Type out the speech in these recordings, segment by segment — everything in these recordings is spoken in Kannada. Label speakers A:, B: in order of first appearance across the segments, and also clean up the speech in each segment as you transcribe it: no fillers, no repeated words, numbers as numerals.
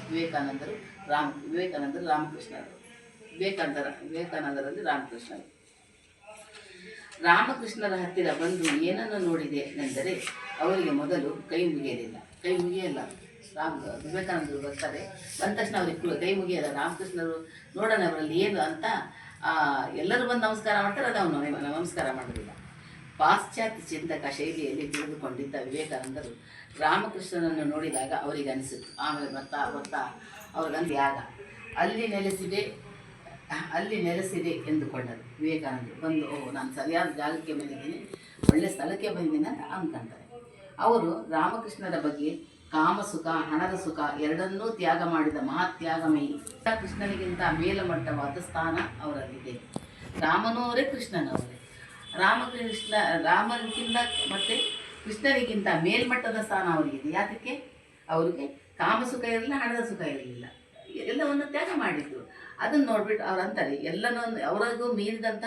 A: ವಿವೇಕಾನಂದರು ರಾಮಕೃಷ್ಣರು. ವಿವೇಕಾನಂದರಲ್ಲಿ ರಾಮಕೃಷ್ಣರು. ರಾಮಕೃಷ್ಣರ ಹತ್ತಿರ ಬಂದು ಏನನ್ನು ನೋಡಿದೆ ಎಂದರೆ ಅವರಿಗೆ ಮೊದಲು ಕೈ ಮುಗಿಯಲ್ಲ. ವಿವೇಕಾನಂದರು ಬರ್ತಾರೆ, ಬಂದ ತಕ್ಷಣ ಅವ್ರಿಗೆ ಕೈ ಮುಗಿಯಲ್ಲ. ರಾಮಕೃಷ್ಣರು ನೋಡೋಣ ಅವರಲ್ಲಿ ಏನು ಅಂತ ಎಲ್ಲರೂ ಬಂದು ನಮಸ್ಕಾರ ಮಾಡ್ತಾರೆ, ಅದು ಅವನು ನಮಸ್ಕಾರ ಮಾಡೋದಿಲ್ಲ. ಪಾಶ್ಚಾತ್ಯ ಚಿಂತಕ ಶೈಲಿಯಲ್ಲಿ ತಿಳಿದುಕೊಂಡಿದ್ದ ವಿವೇಕಾನಂದರು ರಾಮಕೃಷ್ಣನನ್ನು ನೋಡಿದಾಗ ಅವರಿಗೆ ಅನಿಸಿತು. ಆಮೇಲೆ ಬರ್ತಾ ಅವ್ರಿಗಂದು ಯಾಗ ಅಲ್ಲಿ ನೆಲೆಸಿದೆ ಎಂದುಕೊಂಡರು. ವಿವೇಕಾನಂದರು ಬಂದು ನಾನು ಸರಿಯಾದ ಜಾಗಕ್ಕೆ ಬಂದಿದ್ದೀನಿ, ಒಳ್ಳೆ ಸ್ಥಳಕ್ಕೆ ಬಂದಿದ್ದೀನಿ ಅಂತ ಅಂದ್ಕೊಂತಾರೆ. ಅವರು ರಾಮಕೃಷ್ಣರ ಬಗ್ಗೆ ಕಾಮಸುಖ ಹಣದ ಸುಖ ಎರಡನ್ನೂ ತ್ಯಾಗ ಮಾಡಿದ ಮಹಾತ್ಯಾಗಮಯಿ. ಕೃಷ್ಣನಿಗಿಂತ ಮೇಲಮಟ್ಟವಾದ ಸ್ಥಾನ ಅವರಲ್ಲಿದೆ. ರಾಮನವರೇ ಕೃಷ್ಣನವರೇ. ರಾಮನಿಗಿಂತ ಮತ್ತು ಕೃಷ್ಣನಿಗಿಂತ ಮೇಲ್ಮಟ್ಟದ ಸ್ಥಾನ ಅವರಿಗಿದೆ. ಯಾತಕ್ಕೆ? ಅವರಿಗೆ ಕಾಮಸುಖ ಇರಲಿಲ್ಲ, ಹಣದ ಸುಖ ಇರಲಿಲ್ಲ, ಎಲ್ಲವನ್ನು ತ್ಯಾಗ ಮಾಡಿದ್ರು. ಅದನ್ನು ನೋಡ್ಬಿಟ್ಟು ಅವ್ರು ಅಂತಾರೆ ಎಲ್ಲನೊಂದು ಅವರಿಗೂ ಮೀರಿದಂಥ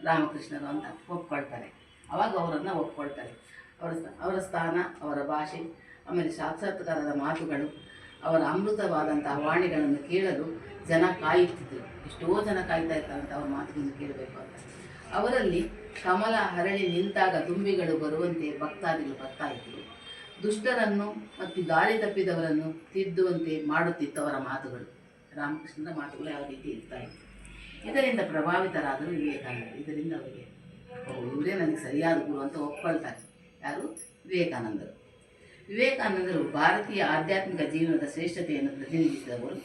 A: ರಾಮಕೃಷ್ಣರು ಅಂತ ಒಪ್ಕೊಳ್ತಾರೆ. ಅವಾಗ ಅವರನ್ನು ಒಪ್ಕೊಳ್ತಾರೆ. ಅವರ ಸ್ಥಾನ, ಅವರ ಭಾಷೆ, ಆಮೇಲೆ ಸಾಕ್ಷಾತ್ಕಾರದ ಮಾತುಗಳು, ಅವರ ಅಮೃತವಾದಂಥ ವಾಣಿಗಳನ್ನು ಕೇಳಲು ಜನ ಕಾಯುತ್ತಿದ್ದರು. ಎಷ್ಟೋ ಜನ ಕಾಯ್ತಾ ಇರ್ತಾರಂತ ಅವ್ರ ಮಾತುಗಳನ್ನು ಕೇಳಬೇಕು ಅಂತ. ಅವರಲ್ಲಿ ಕಮಲ ಹರಳಿ ನಿಂತಾಗ ತುಂಬಿಗಳು ಬರುವಂತೆ ಭಕ್ತಾದಿಗಳು ಬರ್ತಾ ಇದ್ದರು. ದುಷ್ಟರನ್ನು ಮತ್ತು ದಾರಿ ತಪ್ಪಿದವರನ್ನು ತಿದ್ದುವಂತೆ ಮಾಡುತ್ತಿತ್ತು ಅವರ ಮಾತುಗಳು. ರಾಮಕೃಷ್ಣನ ಮಾತುಗಳು ಯಾವ ರೀತಿ ಇರ್ತಾ ಇತ್ತು. ಇದರಿಂದ ಪ್ರಭಾವಿತರಾದರು ವಿವೇಕಾನಂದರು. ಇದರಿಂದ ಅವರಿಗೆ ಇವರೇ ನನಗೆ ಸರಿಯಾದ ಗುರು ಅಂತ ಒಪ್ಕೊಳ್ತಾರೆ. ಯಾರು? ವಿವೇಕಾನಂದರು ಭಾರತೀಯ ಆಧ್ಯಾತ್ಮಿಕ ಜೀವನದ ಶ್ರೇಷ್ಠತೆಯನ್ನು ಪ್ರತಿನಿಧಿಸಿದವರು.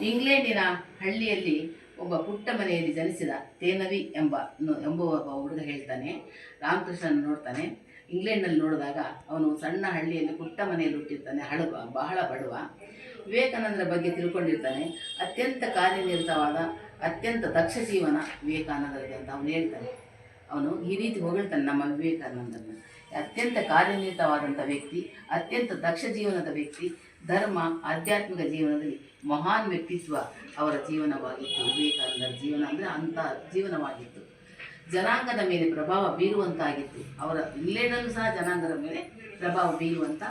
A: ಇಂಗ್ಲೆಂಡಿನ ಹಳ್ಳಿಯಲ್ಲಿ ಒಬ್ಬ ಪುಟ್ಟ ಮನೆಯಲ್ಲಿ ಜನಿಸಿದ ತೇನವಿ ಎಂಬುವ ಹುಡುಗ ಹೇಳ್ತಾನೆ, ರಾಮಕೃಷ್ಣನ ನೋಡ್ತಾನೆ. ಇಂಗ್ಲೆಂಡ್ನಲ್ಲಿ ನೋಡಿದಾಗ ಅವನು ಸಣ್ಣ ಹಳ್ಳಿಯಲ್ಲಿ ಪುಟ್ಟ ಮನೆಯಲ್ಲಿ ಹುಟ್ಟಿರ್ತಾನೆ, ಬಹಳ ಬಡವ. ವಿವೇಕಾನಂದರ ಬಗ್ಗೆ ತಿಳ್ಕೊಂಡಿರ್ತಾನೆ. ಅತ್ಯಂತ ಕಾರ್ಯನಿರತವಾದ ಅತ್ಯಂತ ದಕ್ಷ ಜೀವನ ವಿವೇಕಾನಂದರಿಗೆ ಅಂತ ಅವನು ಹೇಳ್ತಾನೆ. ಅವನು ಈ ರೀತಿ ಹೊಗಳ್ತಾನೆ ನಮ್ಮ ವಿವೇಕಾನಂದರನ್ನು. ಅತ್ಯಂತ ಕಾರ್ಯನಿರತವಾದಂಥ ವ್ಯಕ್ತಿ, ಅತ್ಯಂತ ದಕ್ಷ ಜೀವನದ ವ್ಯಕ್ತಿ, ಧರ್ಮ ಆಧ್ಯಾತ್ಮಿಕ ಜೀವನದಲ್ಲಿ ಮಹಾನ್ ವ್ಯಕ್ತಿತ್ವ ಅವರ ಜೀವನವಾಗಿತ್ತು. ವಿವೇಕಾನಂದರ ಜೀವನ ಅಂದರೆ ಅಂಥ ಜೀವನವಾಗಿತ್ತು. ಜನಾಂಗದ ಮೇಲೆ ಪ್ರಭಾವ ಬೀರುವಂತಾಗಿತ್ತು. ಅವರ ಇಂಗ್ಲೆಂಡಲ್ಲೂ ಸಹ ಜನಾಂಗದ ಮೇಲೆ ಪ್ರಭಾವ ಬೀರುವಂಥ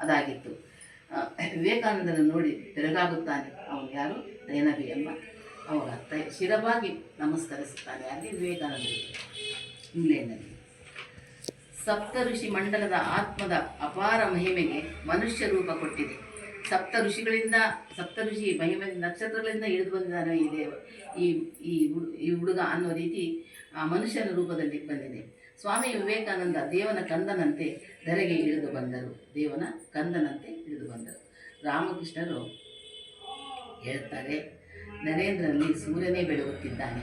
A: ಅದಾಗಿತ್ತು. ವಿವೇಕಾನಂದರನ್ನು ನೋಡಿ ಬೆರಗಾಗುತ್ತಾನೆ ಅವನು. ಯಾರು? ತೇನವಿ ಎಂಬ ಅವರ ಶಿರವಾಗಿ ನಮಸ್ಕರಿಸುತ್ತಾನೆ. ಅಲ್ಲಿ ವಿವೇಕಾನಂದರಿಗೆ ಇಂಗ್ಲೆಂಡ್ನಲ್ಲಿ ಸಪ್ತಋಷಿ ಮಂಡಲದ ಆತ್ಮದ ಅಪಾರ ಮಹಿಮೆಗೆ ಮನುಷ್ಯ ರೂಪ ಕೊಟ್ಟಿದೆ. ಸಪ್ತಋಷಿ ಮಹಿಮೆ ನಕ್ಷತ್ರಗಳಿಂದ ಇಳಿದು ಬಂದಿದ್ದಾನೆ ಈ ಹುಡುಗ ಅನ್ನೋ ರೀತಿ ಮನುಷ್ಯನ ರೂಪದಲ್ಲಿ ಬಂದಿದೆ. ಸ್ವಾಮಿ ವಿವೇಕಾನಂದ ದೇವನ ಕಂದನಂತೆ ಧರೆಗೆ ಇಳಿದು ಬಂದರು. ರಾಮಕೃಷ್ಣರು ಹೇಳ್ತಾರೆ, ನರೇಂದ್ರನಲ್ಲಿ ಸೂರ್ಯನೇ ಬೆಳಗುತ್ತಿದ್ದಾನೆ.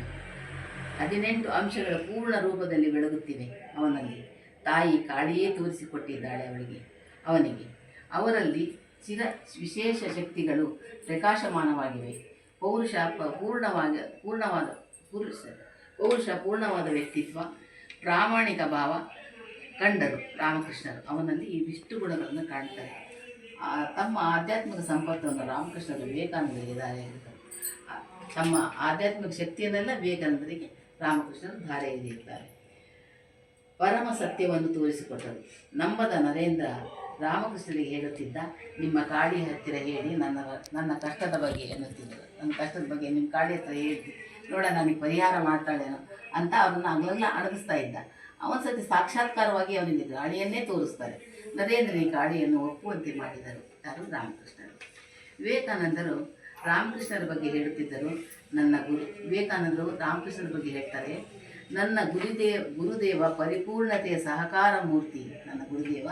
A: 18 ಅಂಶಗಳ ಪೂರ್ಣ ರೂಪದಲ್ಲಿ ಬೆಳಗುತ್ತಿವೆ ಅವನಲ್ಲಿ. ತಾಯಿ ಕಾಡಿಯೇ ತೋರಿಸಿಕೊಟ್ಟಿದ್ದಾಳೆ ಅವನಿಗೆ. ಅವರಲ್ಲಿ ವಿಶೇಷ ಶಕ್ತಿಗಳು ಪ್ರಕಾಶಮಾನವಾಗಿವೆ. ಪೌರುಷ ಪೂರ್ಣವಾದ ವ್ಯಕ್ತಿತ್ವ, ಪ್ರಾಮಾಣಿಕ ಭಾವ ಕಂಡರು ರಾಮಕೃಷ್ಣರು. ಅವನಲ್ಲಿ ಈ ವಿಷ್ಣು ಗುಣಗಳನ್ನು ಕಾಣ್ತಾರೆ. ತಮ್ಮ ಆಧ್ಯಾತ್ಮಿಕ ಸಂಪತ್ತನ್ನು ರಾಮಕೃಷ್ಣರು ವಿವೇಕಾನಂದರಿಗೆ ಧಾರೆ ಎರೆಯುತ್ತಾರೆ. ತಮ್ಮ ಆಧ್ಯಾತ್ಮಿಕ ಶಕ್ತಿಯನ್ನೆಲ್ಲ ವಿವೇಕಾನಂದರಿಗೆ ರಾಮಕೃಷ್ಣರು ಧಾರೆ ಎರೆಯುತ್ತಾರೆ. ಪರಮ ಸತ್ಯವನ್ನು ತೋರಿಸಿಕೊಟ್ಟರು. ನಂಬದ ನರೇಂದ್ರ ರಾಮಕೃಷ್ಣರಿಗೆ ಹೇಳುತ್ತಿದ್ದ, ನಿಮ್ಮ ಕಾಡಿ ಹತ್ತಿರ ಹೇಳಿ ನನ್ನ ಕಷ್ಟದ ಬಗ್ಗೆ ಎನ್ನುತ್ತಿದ್ದರು. ನನ್ನ ಕಷ್ಟದ ಬಗ್ಗೆ ನಿಮ್ಮ ಕಾಡಿ ಹತ್ತಿರ ಹೇಳ್ತಿ ನೋಡ, ನನಗೆ ಪರಿಹಾರ ಮಾಡ್ತಾಳೇನೋ ಅಂತ ಅವ್ರನ್ನ ಹಗಲೆಲ್ಲ ಅಡಗಿಸ್ತಾ ಇದ್ದ. ಅವನ ಸತಿ ಸಾಕ್ಷಾತ್ಕಾರವಾಗಿ ಅವನಿಗೆ ಗಾಳಿಯನ್ನೇ ತೋರಿಸ್ತಾರೆ. ನರೇಂದ್ರನಿಗೆ ಗಾಳಿಯನ್ನು ಒಪ್ಪುವಂತೆ ಮಾಡಿದರು. ಯಾರು? ರಾಮಕೃಷ್ಣರು. ವಿವೇಕಾನಂದರು ರಾಮಕೃಷ್ಣರ ಬಗ್ಗೆ ಹೇಳುತ್ತಿದ್ದರು. ವಿವೇಕಾನಂದರು ರಾಮಕೃಷ್ಣರ ಬಗ್ಗೆ ಹೇಳ್ತಾರೆ, ನನ್ನ ಗುರುದೇವ ಪರಿಪೂರ್ಣತೆಯ ಸಹಕಾರ ಮೂರ್ತಿ. ನನ್ನ ಗುರುದೇವ